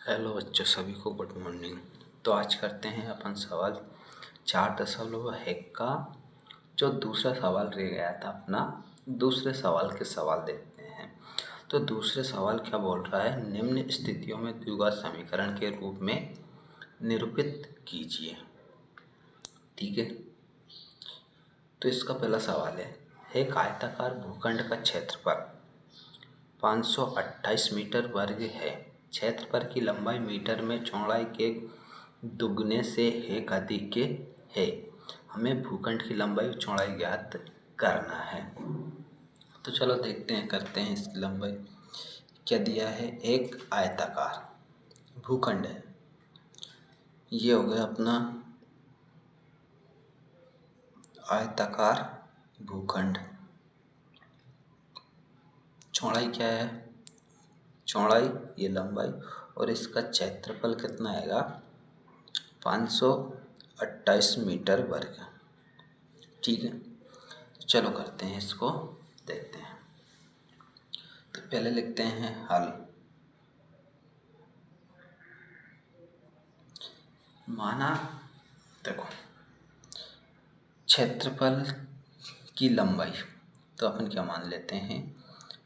Hello बच्चों, सभी को गुड मॉर्निंग। तो आज करते हैं अपन सवाल 4.1 का। जो दूसरा सवाल रह गया था अपना, दूसरे सवाल के सवाल देखते हैं। तो दूसरे सवाल क्या बोल रहा है, निम्न स्थितियों में द्विघात समीकरण के रूप में निरूपित कीजिए। ठीक है, तो इसका पहला सवाल है, एक आयताकार भूखंड का क्षेत्रफल 528 मीटर वर्ग है। क्षेत्रफल की लंबाई मीटर में चौड़ाई के दुगने से एक अधिक के है। हमें भूखंड की लंबाई और चौड़ाई ज्ञात करना है। तो चलो देखते हैं, करते हैं इसकी लंबाई। क्या दिया है, एक आयताकार भूखंड है। ये हो गया अपना आयताकार भूखंड। चौड़ाई क्या है, चौड़ाई ये लंबाई, और इसका क्षेत्रफल कितना आएगा 528 मीटर वर्ग। ठीक है, तो चलो करते हैं इसको, देखते हैं। तो पहले लिखते हैं हल। माना, देखो क्षेत्रफल की लंबाई तो अपन क्या मान लेते हैं,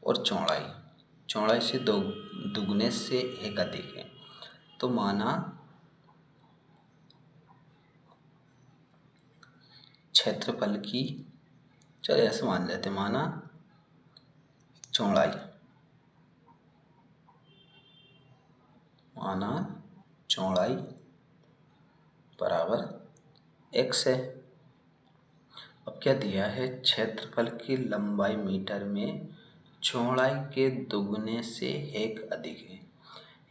और चौड़ाई से दुगने से एक अधिक है। तो माना क्षेत्रफल की, चलो ऐसे मान लेते हैं, माना चौड़ाई बराबर x है। अब क्या दिया है, क्षेत्रफल की लंबाई मीटर में चौड़ाई के दुगने से एक अधिक है।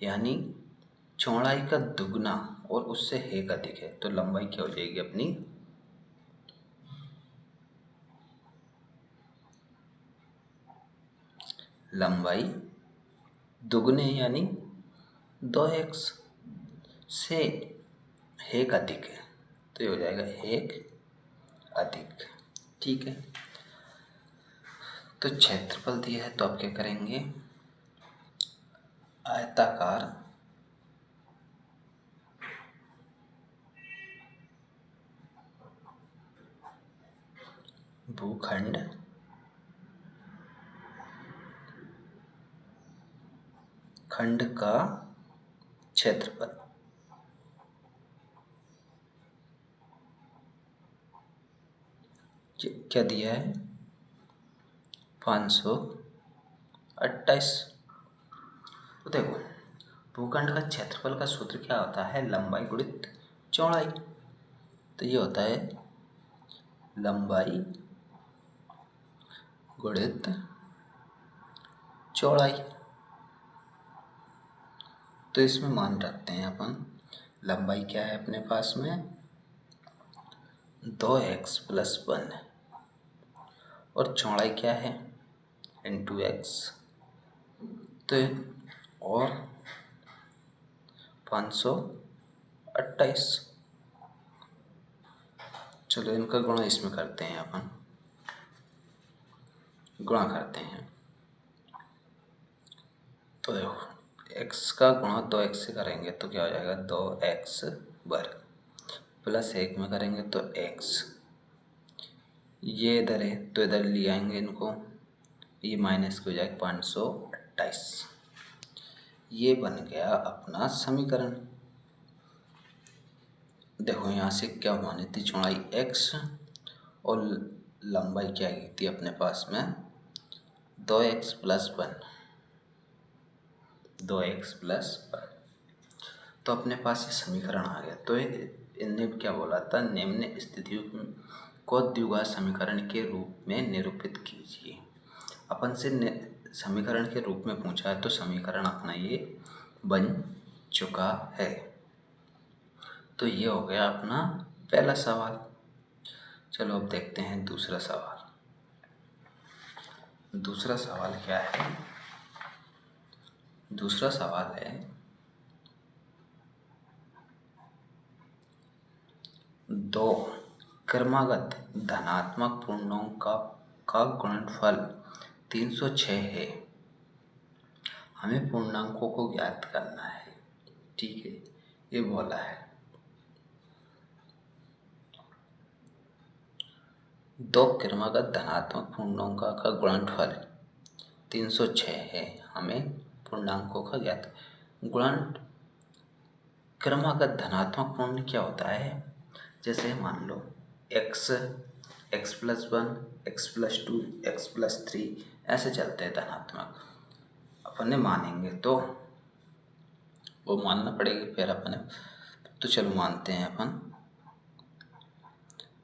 यानी चौड़ाई का दुगना और उससे एक अधिक है, तो लंबाई क्या हो जाएगी अपनी, लंबाई दुगने यानी 2x से एक अधिक है, तो ये हो जाएगा एक अधिक। ठीक है, तो क्षेत्रफल दिया है, तो आप क्या करेंगे, आयताकार भूखंड का क्षेत्रफल क्या दिया है, 528। तो देखो, भूखंड का क्षेत्रफल का सूत्र क्या होता है, लंबाई गुणित चौड़ाई। तो ये होता है लंबाई गुणित चौड़ाई। तो इसमें मान रखते हैं अपन, लंबाई क्या है अपने पास में 2x+1 और चौड़ाई क्या है x, तो और 528। चलो इनका गुणा इसमें करते हैं, अपन गुणा करते हैं। तो देखो x का गुणा 2x से करेंगे तो क्या हो जाएगा, 2x वर्ग प्लस 1 में करेंगे तो x, ये इधर है तो इधर ले आएंगे इनको, ये माइनस हो जाएगा 528। ये बन गया अपना समीकरण। देखो यहाँ से क्या मानी थी, चौड़ाई x और लंबाई क्या की थी अपने पास में 2x+1। तो अपने पास ये समीकरण आ गया। तो इनने क्या बोला था, निम्न स्थितियों को द्विघात समीकरण के रूप में निरूपित कीजिए। अपन से समीकरण के रूप में पूछा है, तो समीकरण अपना ये बन चुका है। तो ये हो गया अपना पहला सवाल। चलो अब देखते हैं दूसरा सवाल। दूसरा सवाल क्या है, दूसरा सवाल है, दो क्रमागत धनात्मक पूर्णांक का गुणनफल 306 है। हमें पूर्णांकों को ज्ञात करना है। ये बोला है। दो क्रमागत धनात्मक पूर्णांकों का गुणनफल 306 है। हमें पूर्णांकों का ज्ञात गुणन क्रमागत धनात्मक पूर्ण क्या होता है? जैसे मान लो x, x+1, x+2, x+3 ऐसे चलते हैं धनात्मक। अपन ने मानेंगे तो वो मानना पड़ेगी फिर अपने, तो चलो मानते हैं अपन।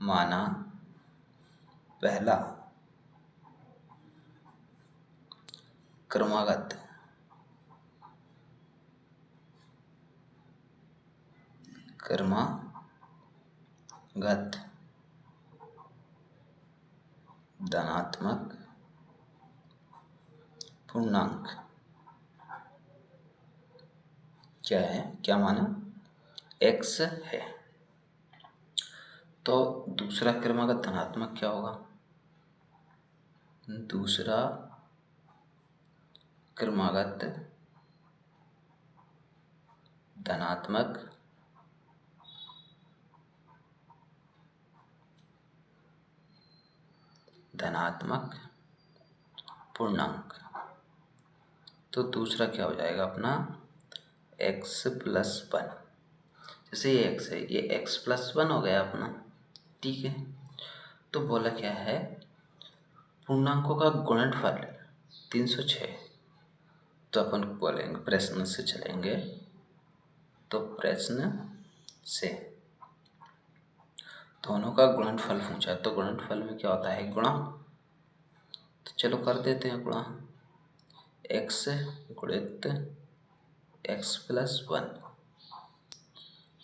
माना पहला क्रमागत धनात्मक पूर्णांक क्या है? क्या माना? x है। तो दूसरा क्रमागत धनात्मक क्या होगा? दूसरा क्रमागत धनात्मक पूर्णांक, तो दूसरा क्या हो जाएगा अपना? x+1। जैसे ये x है, ये x+1 हो गया अपना, ठीक है। तो बोला क्या है? पूर्णांकों का गुणनफल 306। तो अपन बोलेंगे प्रश्न से चलेंगे, तो प्रश्न से दोनों का गुणनफल पूछा, तो गुणनफल में क्या होता है? गुणा। तो चलो कर देते हैं गुणा। x गुणित x+1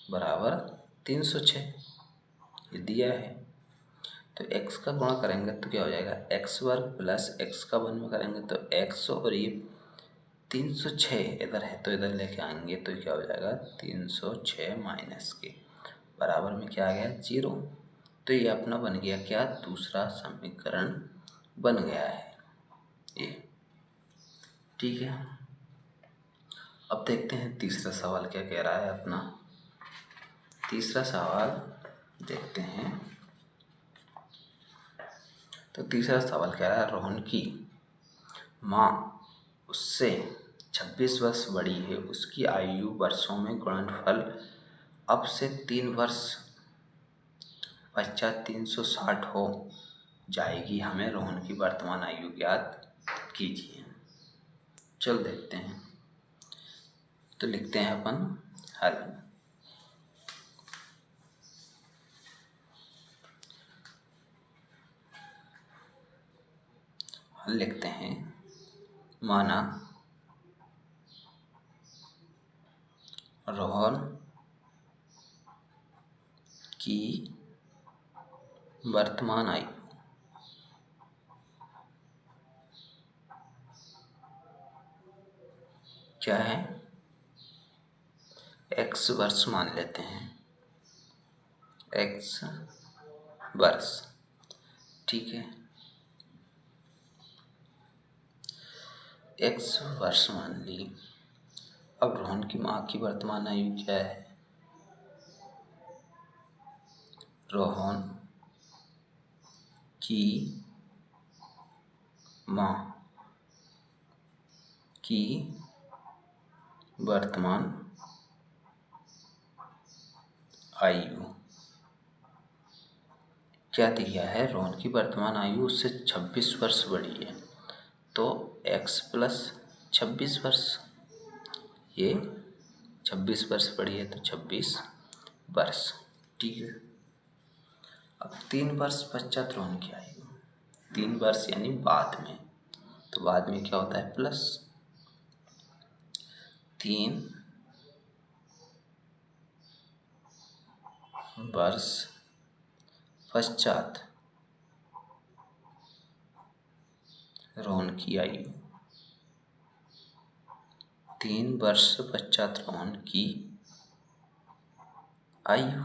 बराबर 306, ये दिया है। तो x का गुणा करेंगे तो क्या हो जाएगा? x² प्लस x का 1 में करेंगे तो x, और ये 306 इधर है तो इधर लेके आएंगे तो क्या हो जाएगा? 306 माइनस के बराबर में क्या आ गया? 0। तो ये अपना बन गया क्या? दूसरा समीकरण बन गया है ये, ठीक है। अब देखते हैं तीसरा सवाल क्या कह रहा है अपना। तीसरा सवाल देखते हैं। तो तीसरा सवाल कह रहा है रोहन की माँ उससे 26 वर्ष बड़ी है, उसकी आयु वर्षों में गुणनफल अब से 3 वर्ष पश्चात 360 हो जाएगी। हमें रोहन की वर्तमान आयु ज्ञात कीजिए। चल देखते हैं। तो लिखते हैं अपन हल। हल लिखते हैं। माना रोहन की वर्तमान आयु क्या है? x वर्ष मान लेते हैं, x वर्ष, ठीक है। x वर्ष मान ली। अब रोहन की माँ की वर्तमान आयु क्या है? रोहन की माँ की वर्तमान आयु क्या दिया है? रोहन की वर्तमान आयु उससे 26 वर्ष बड़ी है, तो x प्लस 26 वर्ष, ये 26 वर्ष बड़ी है तो 26 वर्ष, ठीक है। अब 3 वर्ष पश्चात रोहन की आयु, 3 वर्ष यानी बाद में, तो बाद में क्या होता है? प्लस 3 वर्ष पश्चात रोहन की आयु, 3 वर्ष पश्चात रोहन की आयु,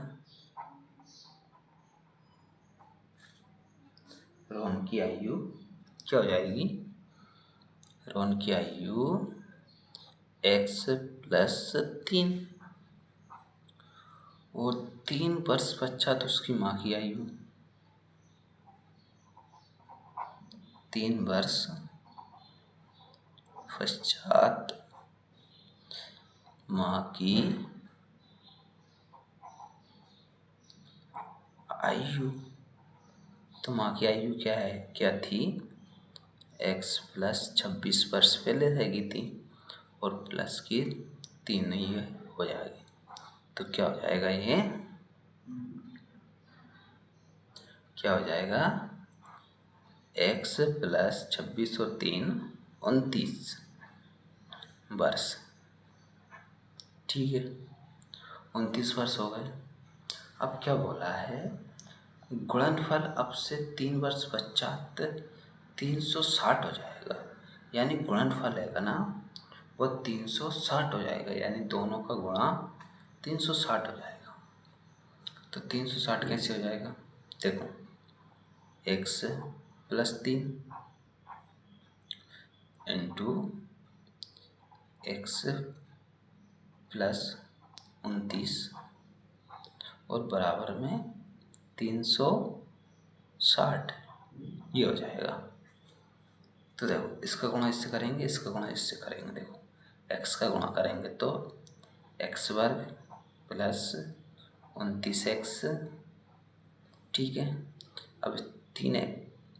रोहन की आयु क्या हो जाएगी? रोहन की आयु x+3 और 3 वर्ष पश्चात उसकी माँ की आयु, 3 वर्ष पश्चात माँ की आयु। तो माँ की आयु क्या थी? x प्लस 26 वर्ष पहले रहेगी थी और प्लस की 3 ये हो जाएगी। तो क्या हो जाएगा? ये क्या हो जाएगा? x प्लस 26 और 3 29 वर्ष। ठीक है, 29 वर्ष हो गए। अब क्या बोला है? गुणनफल अब से 3 वर्ष पश्चात 360 हो जाएगा। यानी गुणनफल है ना वो 360 हो जाएगा, यानी दोनों का गुणा 360 हो जाएगा। तो 360 कैसे हो जाएगा? देखो, x plus 3 into x plus 29 और बराबर में 360 ये हो जाएगा। तो देखो, इसका गुणा इससे करेंगे, इसका गुणा इससे करेंगे। देखो, x का गुणा करेंगे तो x वर्ग प्लस 29x, ठीक है। अब 3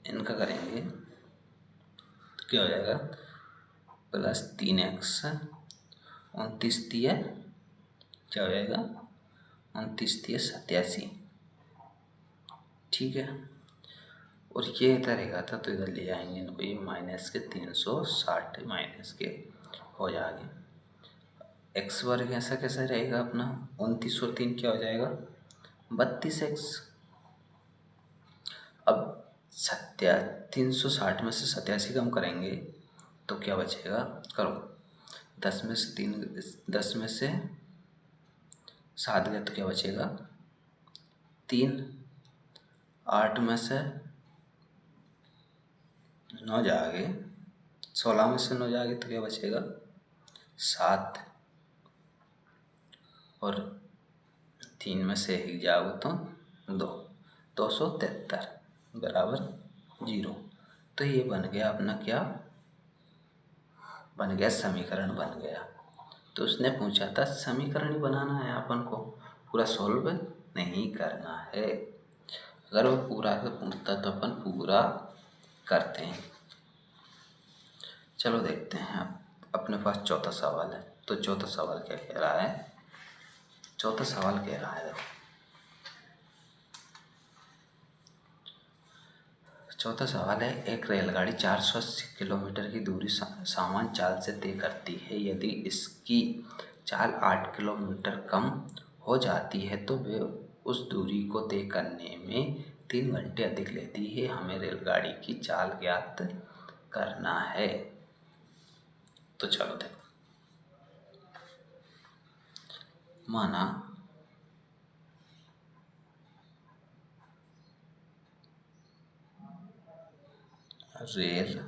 इनका करेंगे तो क्या हो जाएगा? प्लस 3x 29 दिया क्या हो जाएगा? 29 दिया 87, ठीक है। और ये इधर रहेगा था तो इधर ले जाएंगे इनको, ये माइनस के 360 माइनस के हो जाएंगे। एक्स वर्ग ऐसा कैसा रहेगा अपना? 29 और 3 क्या हो जाएगा? 32x। अब 360 में से 87 कम करेंगे तो क्या बचेगा? करो, 10 में से 7 गए तो क्या बचेगा? 3। 8 में से 9 जाओगे, 16 में से 9 जाओगे तो क्या बचेगा? 7। और 3 में से 1 जाओगे तो 273 बराबर 0। तो ये बन गया अपना, क्या बन गया? समीकरण बन गया। तो उसने पूछा था समीकरण ही बनाना है, अपन को पूरा सॉल्व नहीं करना है। अगर वो पूरा से पूछता तो अपन पूरा करते हैं। चलो देखते हैं, अब अपने पास चौथा सवाल है। तो चौथा सवाल क्या कह रहा है? चौथा सवाल कह रहा है, देखो, चौथा सवाल है, एक रेलगाड़ी 480 किलोमीटर की दूरी सामान्य चाल से तय करती है। यदि इसकी चाल 8 किलोमीटर कम हो जाती है तो वे उस दूरी को तय करने में 3 घंटे अधिक लेती है। हमें रेलगाड़ी की चाल ज्ञात करना है। तो चलो देखो, माना रेल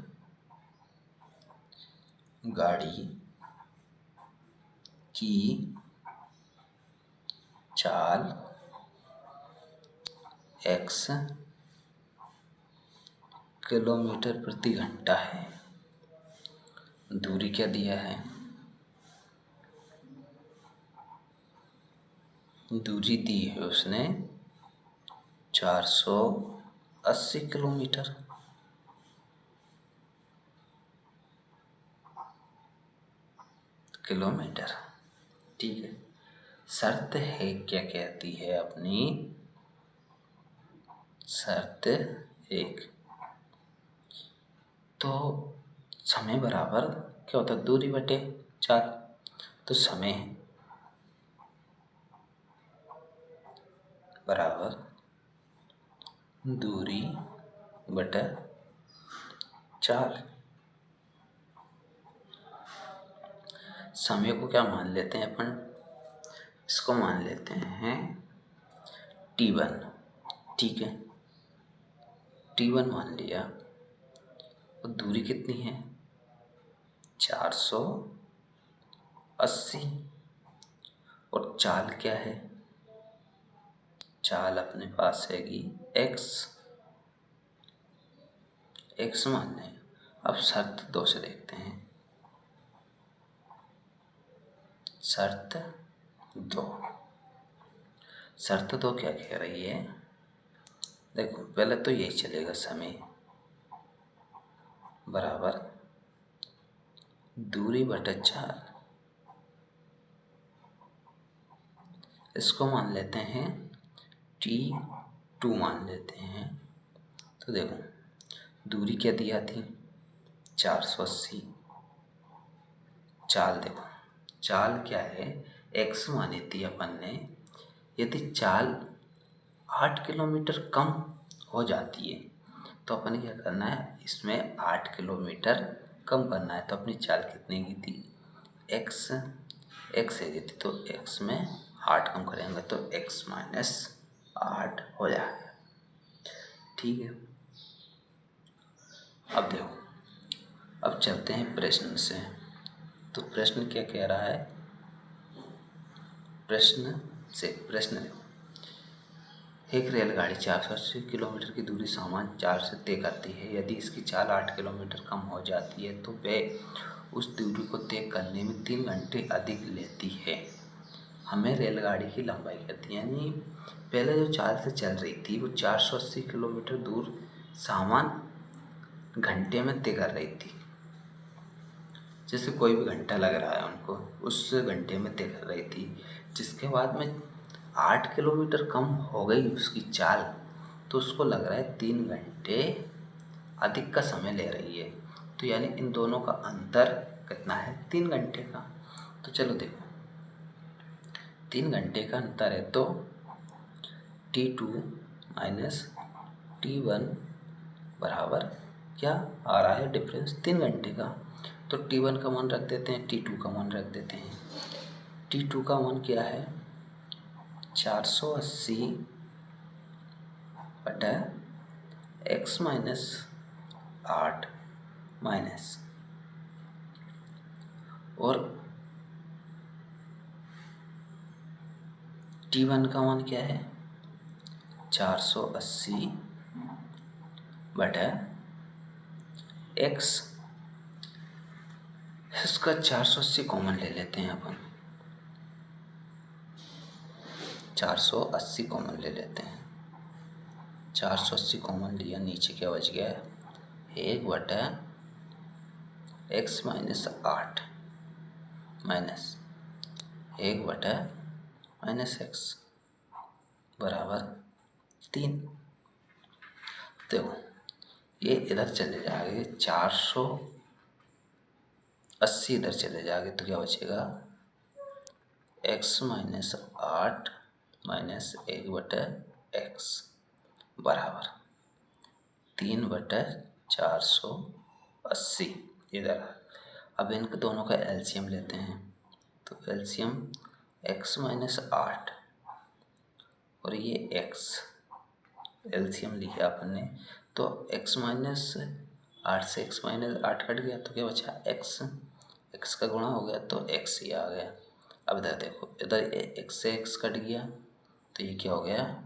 गाड़ी की चाल x किलोमीटर प्रति घंटा है। दूरी क्या दिया है? दूरी दी है उसने 480 किलोमीटर। ठीक है। शर्त है, क्या कहती है अपनी? शर्त 1, तो समय बराबर क्या होता है? दूरी बटे चाल। तो समय बराबर दूरी बटा चाल। समय को क्या मान लेते हैं अपन? इसको मान लेते हैं T1, ठीक है। T1 मान लिया। और दूरी कितनी है? 480। और चाल क्या है? चाल अपने पास हैगी एक्स मान लें। अब शर्त 2 से देखते हैं। शर्त 2 क्या कह रही है? देखो पहले तो यही चलेगा, समय बराबर दूरी बटा चाल। इसको मान लेते हैं T2 मान लेते हैं। तो देखो दूरी क्या दिया थी? 480। चाल देखो, चाल क्या है? x मानी थी अपन ने। यदि चाल 8 किलोमीटर कम हो जाती है तो अपन क्या करना है? इसमें 8 किलोमीटर कम करना है। तो अपनी चाल कितने की थी? x है थी, तो x में 8 कम करेंगे तो x माइनस 8 हो जाएगा। ठीक है। अब देखो, अब चलते हैं प्रश्न से। तो प्रश्न क्या कह रहा है? प्रश्न देखो, एक रेलगाड़ी 480 किलोमीटर की दूरी सामान्य चाल से तय करती है। यदि इसकी चाल 8 किलोमीटर कम हो जाती है तो वह उस दूरी को तय करने में 3 घंटे अधिक लेती है। हमें रेलगाड़ी की लंबाई कहती है, यानी पहले जो चाल से चल रही थी वो 480 किलोमीटर दूर सामान्य घंटे में तय कर रही थी। जैसे कोई भी घंटा लग रहा है उनको, उस घंटे में तय कर रही थी। जिसके बाद में 8 किलोमीटर कम हो गई उसकी चाल, तो उसको लग रहा है 3 घंटे अधिक का समय ले रही है। तो यानी इन दोनों का अंतर कितना है? 3 घंटे का। तो चलो देखो, 3 घंटे का अंतर है तो T2 माइनस T1 बराबर क्या आ रहा है? डिफरेंस 3 घंटे का। तो T1 का मान रख देते हैं, T2 का मान रख देते हैं। T2 का मान क्या है? 480 बटा x माइनस 8 माइनस, और T1 का मान क्या है? 480 बटा x। इसका 480 कॉमन ले लेते हैं अपन, 480 कॉमन ले लेते हैं। 480 कॉमन लिया, नीचे क्या बच गया? 1 बटा x माइनस 8 माइनस 1 बटा माइनस x बराबर 3। देखो ये इधर चले जाएंगे, 480 इधर चले जाएंगे तो क्या बचेगा? x माइनस 8 माइनस 1 बटा x बराबर 3 बटा 480 इधर। अब इनके दोनों का एलसीएम लेते हैं। तो एलसीएम x माइनस 8 और ये x, एलसीएम लिखा अपन ने। तो x माइनस 8 से x माइनस 8 कट गया तो क्या बचा? x का गुणा हो गया तो x ही आ गया। अब इधर देखो, इधर x से x कट गया तो ये क्या हो गया?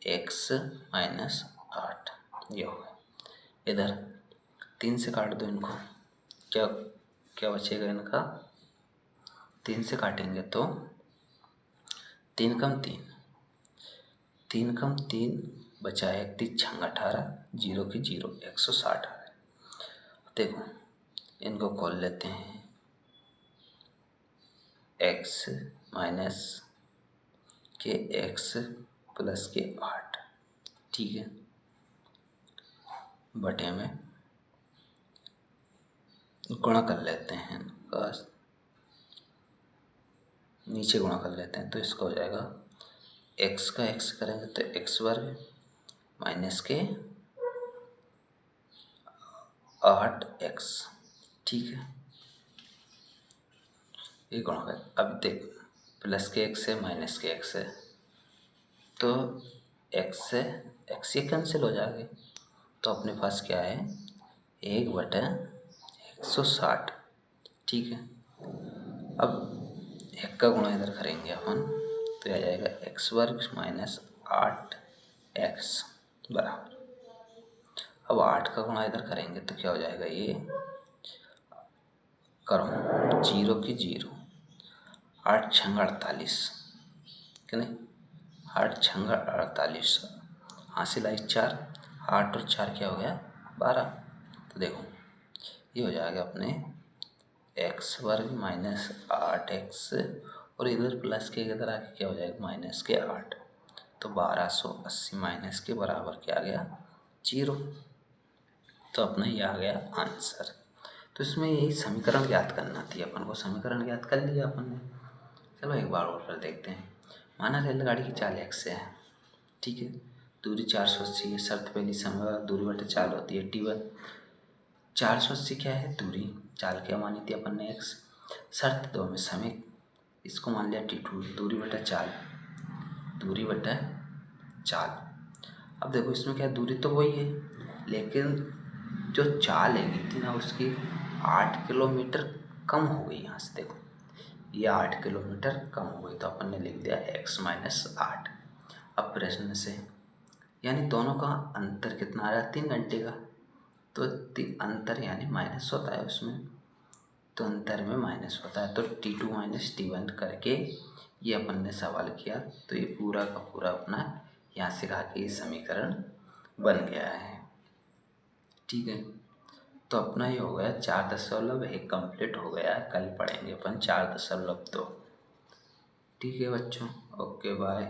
x माइनस 8 ये हो गया। इधर 3 से काट दो इनको, क्या क्या बचेगा इनका? 3 से काटेंगे तो 3 कम 3 बचा है। 3 छंग 18, 0 की 0, 160 आ रहा है। देखो इनको खोल लेते हैं, x माइनस के x प्लस के 8, ठीक है, बटे में गुणा कर लेते हैं, बस नीचे गुणा कर लेते हैं। तो इसका हो जाएगा x का x करेंगे तो x वर्ग माइनस के 8x, ठीक है, ये गुणा कर। अब देखो प्लस के x है माइनस के x है तो x से x ये कैंसिल हो जाएगा। तो अपने पास क्या है? 1 बटा 160, ठीक है। अब 1 का गुणा इधर करेंगे अपन तो आ जाएगा x वर्ग माइनस 8x बराबर, अब 8 का गुणा इधर करेंगे तो क्या हो जाएगा, ये करो 0 की 0, 8 छंग 48, कि नहीं, 8 छंग 48, हासिल आई 4, 8 और 4 क्या हो गया 12। तो देखो ये हो जाएगा अपने एक्स वर्ग माइनस 8x, और इधर प्लस के इधर आके क्या हो जाएगा माइनस के 8, तो 1280 माइनस के बराबर क्या आ गया 0। तो अपना ये आ गया आंसर। तो इसमें यही समीकरण ज्ञात करना थी अपन को, समीकरण ज्ञात कर लिया अपन ने। चलो एक बार और कर देखते हैं। माना रेलगाड़ी की चाल x है, ठीक है, दूरी 480 है, शर्त पहली समय दूरी बटे चाल होती है t1। 480 क्या है दूरी, चाल क्या मानी थी अपन ने x, शर्त दो में समय, इसको मान लिया t2, दूरी बटा चाल, दूरी बटा चाल। अब देखो इसमें क्या दूरी तो वही है, लेकिन जो चाल है थी ना उसकी 8 किलोमीटर कम हो गई यहाँ से। देखो ये 8 किलोमीटर कम हो गई, तो अपन ने लिख दिया x माइनस 8। अब प्रश्न से यानी दोनों का अंतर कितना आ रहा है 3 घंटे का, तो अंतर यानी माइनस होता है उसमें, तो अंतर में माइनस होता है, तो T2 माइनस T1 करके ये अपन ने सवाल किया। तो ये पूरा का पूरा अपना यहाँ से कहा कि ये समीकरण बन गया है, ठीक है। तो अपना ये हो गया 4.1 कंप्लीट हो गया है। कल पढ़ेंगे अपन 4.2। ठीक है बच्चों, ओके बाय।